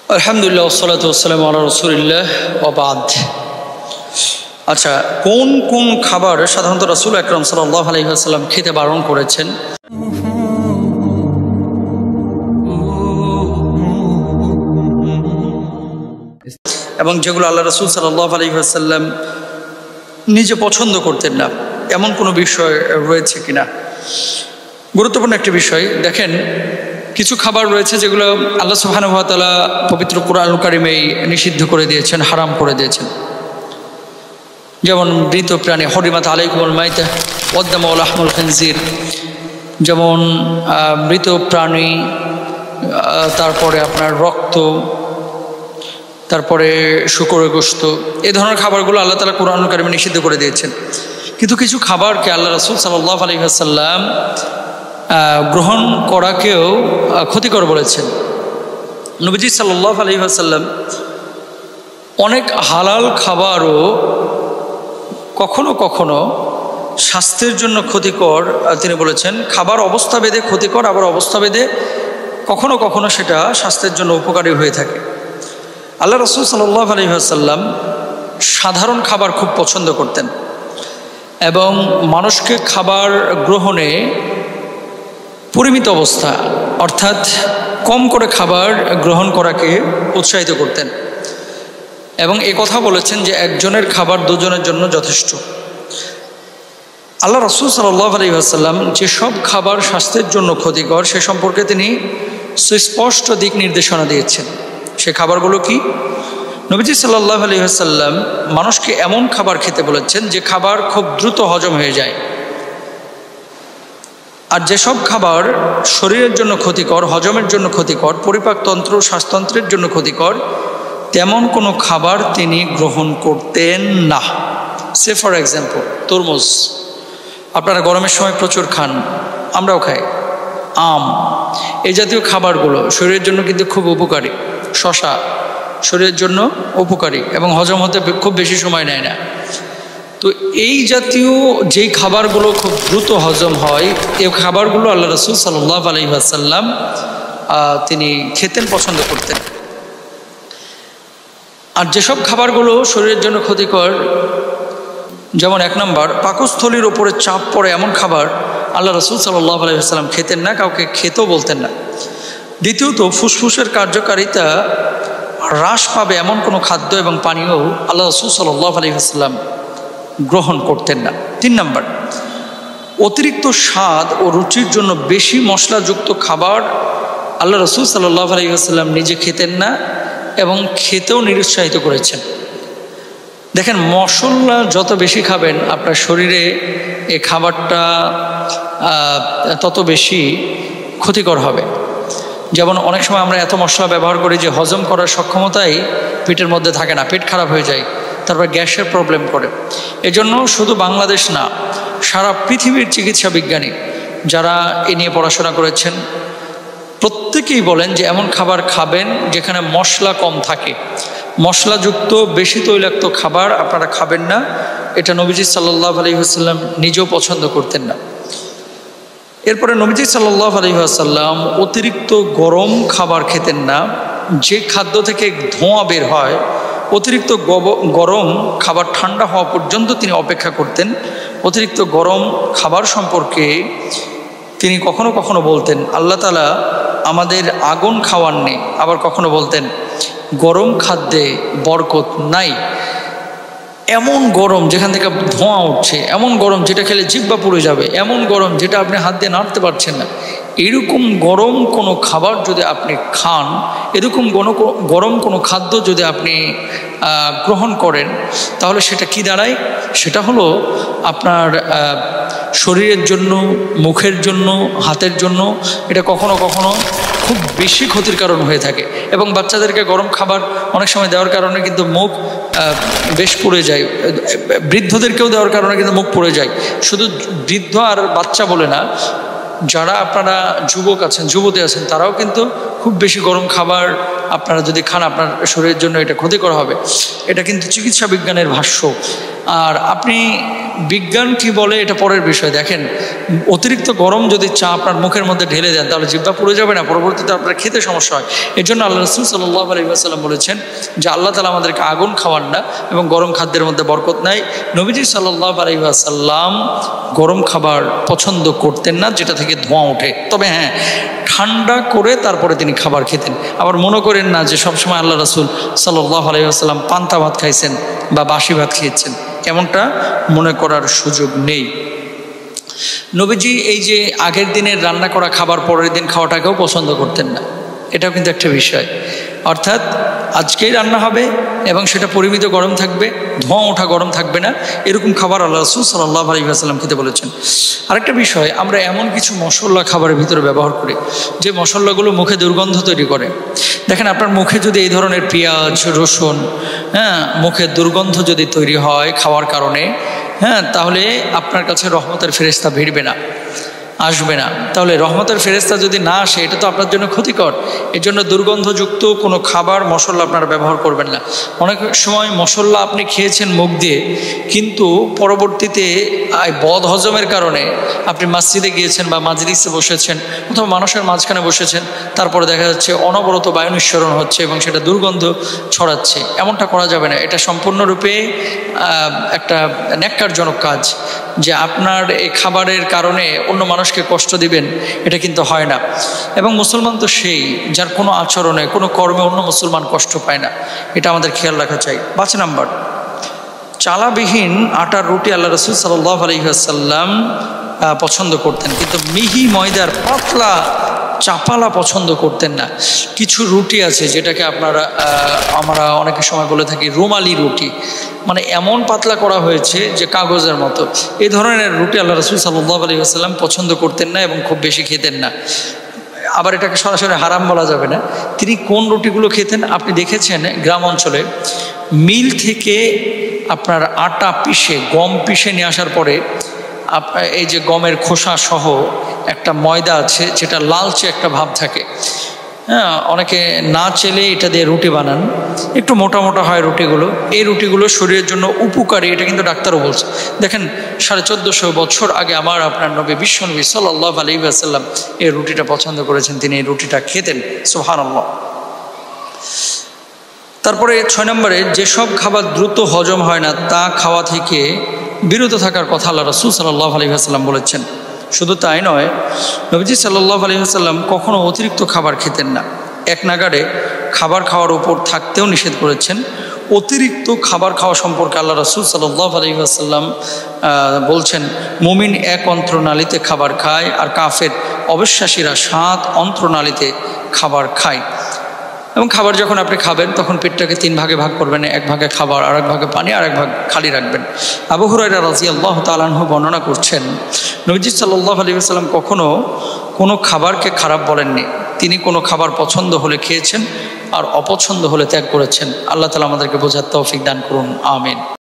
আলহামদুলিল্লাহ ওয়াসসালাতু ওয়াসসালামু আলা রাসূলিল্লাহ ওয়া বাদ। আচ্ছা, কোন কোন খাবার সাধারণত রাসূল আকরাম সাল্লাল্লাহু আলাইহি ওয়াসাল্লাম খেতে বারণ করেছেন? এবং যেগুলো আল্লাহ রাসূল সাল্লাল্লাহু আলাইহি ওয়াসাল্লাম নিজে পছন্দ করতেন না, এমন কোনো বিষয় রয়েছে কিনা? গুরুত্বপূর্ণ একটি বিষয়। দেখেন, কিছু খাবার রয়েছে যেগুলো আল্লাহ সুবহানাহু ওয়া তাআলা পবিত্র কুরআনুল কারীমেই নিষিদ্ধ করে দিয়েছেন, হারাম করে দিয়েছেন। যেমন মৃত প্রাণী, হরিমাত আলাইকুমুল মাইতা ওয়াদ দামু ওয়া লাহমুল খিনজির, যেমন মৃত প্রাণী, তারপরে আপনার রক্ত, তারপরে শূকরের গোশত, এই ধরনের খাবারগুলো আল্লাহ তাআলা কুরআনুল কারীমে নিষিদ্ধ করে দিয়েছেন। কিন্তু কিছু খাবারকে আল্লাহ রাসূল সাল্লাল্লাহু আলাইহি ওয়াসাল্লাম গ্রহণ করাকেও ক্ষতিকর বলেছেন। নবীজি সাল্লাল্লাহু আলাইহি ওয়াসাল্লাম অনেক হালাল খাবারও কখনো কখনো স্বাস্থ্যের জন্য ক্ষতিকর তিনি বলেছেন। খাবার অবস্থা ভেদে ক্ষতিকর, আবার অবস্থা ভেদে কখনো কখনো সেটা স্বাস্থ্যের জন্য উপকারী হয়ে থাকে। আল্লাহ রাসূল সাল্লাল্লাহু আলাইহি ওয়াসাল্লাম সাধারণ খাবার খুব পছন্দ করতেন এবং মানুষকে খাবার গ্রহণে পরিমিত অবস্থা, অর্থাৎ কম করে খাবার গ্রহণ করাকে উৎসাহিত করতেন এবং এ কথা বলেছেন যে একজনের খাবার দুজনের জন্য যথেষ্ট। আল্লাহ রাসূল সাল্লাল্লাহু আলাইহি ওয়াসাল্লাম যেসব খাবার স্বাস্থ্যের জন্য ক্ষতিকর সে সম্পর্কে তিনি সুস্পষ্ট দিক নির্দেশনা দিয়েছেন। সে খাবারগুলো কি? নবীজি সাল্লাল্লাহু আলাইহি ওয়াসাল্লাম মানুষকে এমন খাবার খেতে বলেছেন যে খাবার খুব দ্রুত হজম হয়ে যায়। আর যেসব খাবার শরীরের জন্য ক্ষতিকর, হজমের জন্য ক্ষতিকর, পরিপাকতন্ত্র, শ্বাসতন্ত্রের জন্য ক্ষতিকর, তেমন কোনো খাবার তিনি গ্রহণ করতেন না। সে ফর এক্সাম্পল তরমুজ, আপনারা গরমের সময় প্রচুর খান, আমরাও খাই। আম, এই জাতীয় খাবারগুলো শরীরের জন্য কিন্তু খুব উপকারী। শশা শরীরের জন্য উপকারী এবং হজম হতে খুব বেশি সময় নেয় না। তো এই জাতীয় যেই খাবারগুলো খুব দ্রুত হজম হয়, এই খাবারগুলো আল্লাহ রাসূল সাল্লাল্লাহু আলাইহি ওয়াসাল্লাম তিনি খেতেন, পছন্দ করতেন। আর যেসব খাবারগুলো শরীরের জন্য ক্ষতিকর, যেমন 1 নম্বর পাকস্থলীর ওপরে চাপ পড়ে এমন খাবার আল্লাহ রাসূল সাল্লাল্লাহু আলাইহি ওয়াসাল্লাম খেতেন না, কাউকে খেতেও বলতেন না। দ্বিতীয়ত ফুসফুসের কার্যকারিতা হ্রাস পাবে এমন কোনো খাদ্য এবং পানীয় আল্লাহ রাসূল সাল্লাল্লাহু আলাইহি ওয়াসাল্লাম গ্রহণ করতেন না। 3 নম্বর অতিরিক্ত স্বাদ ও রুচির জন্য বেশি মশলাযুক্ত খাবার আল্লাহ রাসূল সাল্লাল্লাহু আলাইহি ওয়াসাল্লাম নিজে খেতেন না এবং খেতেও নিরুৎসাহিত করেছেন। দেখেন, মশলা যত বেশি খাবেন আপনার শরীরে এই খাবারটা তত বেশি ক্ষতিকর হবে। যেমন অনেক সময় আমরা এত মশলা ব্যবহার করি যে হজম করার সক্ষমতাই পেটের মধ্যে থাকে না, পেট খারাপ হয়ে যায়, তারপর গ্যাসের প্রবলেম করে। এজন্য শুধু বাংলাদেশ না, সারা পৃথিবীর চিকিৎসা বিজ্ঞানী যারা এ নিয়ে পড়াশোনা করেছেন প্রত্যেকেই বলেন যে এমন খাবার খাবেন যেখানে মশলা কম থাকে। মশলাযুক্ত বেশি তৈলাক্ত খাবার আপনারা খাবেন না, এটা নবীজি সাল্লাল্লাহু আলাইহি ওয়াসাল্লাম নিজেও পছন্দ করতেন না। এরপরে নবীজি সাল্লাল্লাহু আলাইহি ওয়াসাল্লাম অতিরিক্ত গরম খাবার খেতেন না। যে খাদ্য থেকে ধোঁয়া বের হয়, অতিরিক্ত গরম খাবার ঠান্ডা হওয়া পর্যন্ত তিনি অপেক্ষা করতেন। অতিরিক্ত গরম খাবার সম্পর্কে তিনি কখনো কখনো বলতেন আল্লাহ তাআলা আমাদের আগুন খাওয়ান নেই, আবার কখনো বলতেন গরম খাদ্যে বরকত নাই। এমন গরম যেখান থেকে ধোঁয়া উঠছে, এমন গরম যেটা খেলে জিহ্বা পুড়ে যাবে, এমন গরম যেটা আপনি হাত দিয়ে নাড়তে পারছেন না, এরকম গরম কোনো খাবার যদি আপনি খান, এরকম গরম কোনো খাদ্য যদি আপনি গ্রহণ করেন, তাহলে সেটা কি দাঁড়ায়? সেটা হলো আপনার শরীরের জন্য, মুখের জন্য, হাতের জন্য এটা কখনো কখনো খুব বেশি ক্ষতির কারণ হয়ে থাকে। এবং বাচ্চাদেরকে গরম খাবার অনেক সময় দেওয়ার কারণে কিন্তু মুখ বেশ পুড়ে যায়, বৃদ্ধদেরকেও দেওয়ার কারণে কিন্তু মুখ পুড়ে যায়। শুধু বৃদ্ধ আর বাচ্চা বলে না, যারা আপনারা যুবক আছেন, যুবতী আছেন, তারাও কিন্তু খুব বেশি গরম খাবার আপনারা যদি খান আপনার শরীরের জন্য এটা ক্ষতিকর হবে। এটা কিন্তু চিকিৎসা বিজ্ঞানের ভাষ্য। আর আপনি বিজ্ঞান কি বলে এটা পরের বিষয়। দেখেন, অতিরিক্ত গরম যদি চা আপনার মুখের মধ্যে ঢেলে দেন তাহলে জিহ্বা পুড়ে যাবে না, পরবর্তীতে আপনার খেতে সমস্যা হয়। এর জন্য আল্লাহ রাসূল সাল্লাল্লাহু আলাইহি ওয়াসাল্লাম বলেছেন যে আল্লাহ তাআলা আমাদেরকে আগুন খাওয়ান না এবং গরম খাদ্যের মধ্যে বরকত নাই। নবীজি সাল্লাল্লাহু আলাইহি ওয়াসাল্লাম গরম খাবার পছন্দ করতেন না যেটা থেকে ধোঁয়া ওঠে। তবে হ্যাঁ, ঠান্ডা করে তারপরে তিনি খাবার খেতেন। আবার মনে করেন না যে সবসময় আল্লাহ রাসূল সাল্লাল্লাহু আলাইহি ওয়াসাল্লাম পান্তা ভাত খাইছেন বা বাসি ভাত খেয়েছেন, এমনটা মনে করার সুযোগ নেই। নবীজি এই যে আগের দিনের রান্না করা খাবার পরের দিন খাওয়াটাকেও পছন্দ করতেন না, এটাও কিন্তু একটা বিষয়। অর্থাৎ আজকেই রান্না হবে এবং সেটা পরিমিত গরম থাকবে, ধোঁয়া ওঠা গরম থাকবে না, এরকম খাবার আল্লাহ রাসূল সাল্লাল্লাহু আলাইহি ওয়াসাল্লাম খেতে বলেছেন। আরেকটা বিষয়, আমরা এমন কিছু মশলা খাবারের ভিতরে ব্যবহার করি যে মশলাগুলো মুখে দুর্গন্ধ তৈরি করে। দেখেন, আপনার মুখে যদি এই ধরনের পেঁয়াজ, রসুন, মুখে দুর্গন্ধ যদি তৈরি হয় খাওয়ার কারণে, তাহলে আপনার কাছে রহমতের ফেরেশতা ভিড়বে না, আসবে না। তাহলে রহমতের ফেরেশতা যদি না আসে এটা তো আপনার জন্য ক্ষতিকর। এর জন্য দুর্গন্ধযুক্ত কোনো খাবার মশলা আপনারা ব্যবহার করবেন না। অনেক সময় মশলা আপনি খেয়েছেন মুখ দিয়ে, কিন্তু পরবর্তীতে বদ হজমের কারণে আপনি মসজিদে গিয়েছেন বা মাজলিসে বসেছেন অথবা মানুষের মাঝখানে বসেছেন, তারপরে দেখা যাচ্ছে অনবরত বায়ু নিঃসরণ হচ্ছে এবং সেটা দুর্গন্ধ ছড়াচ্ছে। এমনটা করা যাবে না। এটা সম্পূর্ণরূপে একটা ন্যাক্কারজনক কাজ যে আপনার এই খাবারের কারণে অন্য মানুষকে কষ্ট দিবেন, এটা কিন্তু হয় না। এবং মুসলমান তো সেই যার কোনো আচরণে, কোনো কর্মে অন্য মুসলমান কষ্ট পায় না, এটা আমাদের খেয়াল রাখা চাই। 5 নাম্বার, চালাবিহীন আটার রুটি আল্লাহ রাসূল সাল্লাল্লাহু আলাইহি ওয়াসাল্লাম পছন্দ করতেন, কিন্তু মিহি ময়দার পাতলা চাপালা পছন্দ করতেন না। কিছু রুটি আছে যেটাকে আমরা অনেক সময় বলে থাকি রুমালি রুটি, মানে এমন পাতলা করা হয়েছে যে কাগজের মতো। এই ধরনের রুটি আল্লাহ রাসূল সাল্লাল্লাহু আলাইহি ওয়াসাল্লাম পছন্দ করতেন না এবং খুব বেশি খেতেন না। আবার এটাকে সরাসরি হারাম বলা যাবে না। তিনি কোন রুটিগুলো খেতেন? আপনি দেখেছেন গ্রাম অঞ্চলে মিল থেকে আপনার আটা পিষে, গম পিষে নিয়ে আসার পরে এই যে গমের খোসা সহ একটা ময়দা আছে যেটা লালচে একটা ভাব থাকে, অনেকে না চেলে এটা দিয়ে রুটি বানান, একটু মোটা মোটা হয় রুটিগুলো। এই রুটিগুলো শরীরের জন্য উপকারী, এটা কিন্তু ডাক্তারও বলছে। দেখেন 1450 বছর আগে আপনার নবী বিশ্বনবী সাল্লাল্লাহু আলাইহি ওয়াসাল্লাম এই রুটিটা পছন্দ করেছেন, তিনি এই রুটিটা খেতেন। সুবহানাল্লাহ। তারপরে 6 নম্বরে, যেসব খাবার দ্রুত হজম হয় না তা খাওয়া থেকে বিরত থাকার কথা আল্লাহ রাসূল সাল্লাল্লাহু আলাইহি ওয়াসাল্লাম বলেছেন। শুধু তাই নয়, নবীজি সাল্লাল্লাহু আলাইহি ওয়াসাল্লাম কখনো অতিরিক্ত খাবার খেতেন না। এক নাগাড়ে খাবার খাওয়ার উপর থাকতেও নিষেধ করেছেন। অতিরিক্ত খাবার খাওয়া সম্পর্কে আল্লাহ রাসূল সাল্লাল্লাহু আলাইহি ওয়াসাল্লাম বলছেন, মুমিন 1 অন্ত্রনালীতে খাবার খায় আর কাফের অবিশ্বাসীরা 7 অন্ত্রনালীতে খাবার খায়। এবং খাবার যখন আপনি খাবেন তখন পেটটাকে 3 ভাগে ভাগ করবেন, 1 ভাগে খাবার, আর 1 ভাগে পানি, আর 1 ভাগ খালি রাখবেন। আবু হুরায়রা রাদিয়াল্লাহু তাআলা আনহু বর্ণনা করছেন, নবীজি সাল্লাল্লাহু আলাইহি ওয়াসাল্লাম কখনো কোনো খাবারকে খারাপ বলেননি। তিনি কোনো খাবার পছন্দ হলে খেয়েছেন আর অপছন্দ হলে ত্যাগ করেছেন। আল্লাহ তাআলা আমাদেরকে বোঝার তৌফিক দান করুন, আমিন।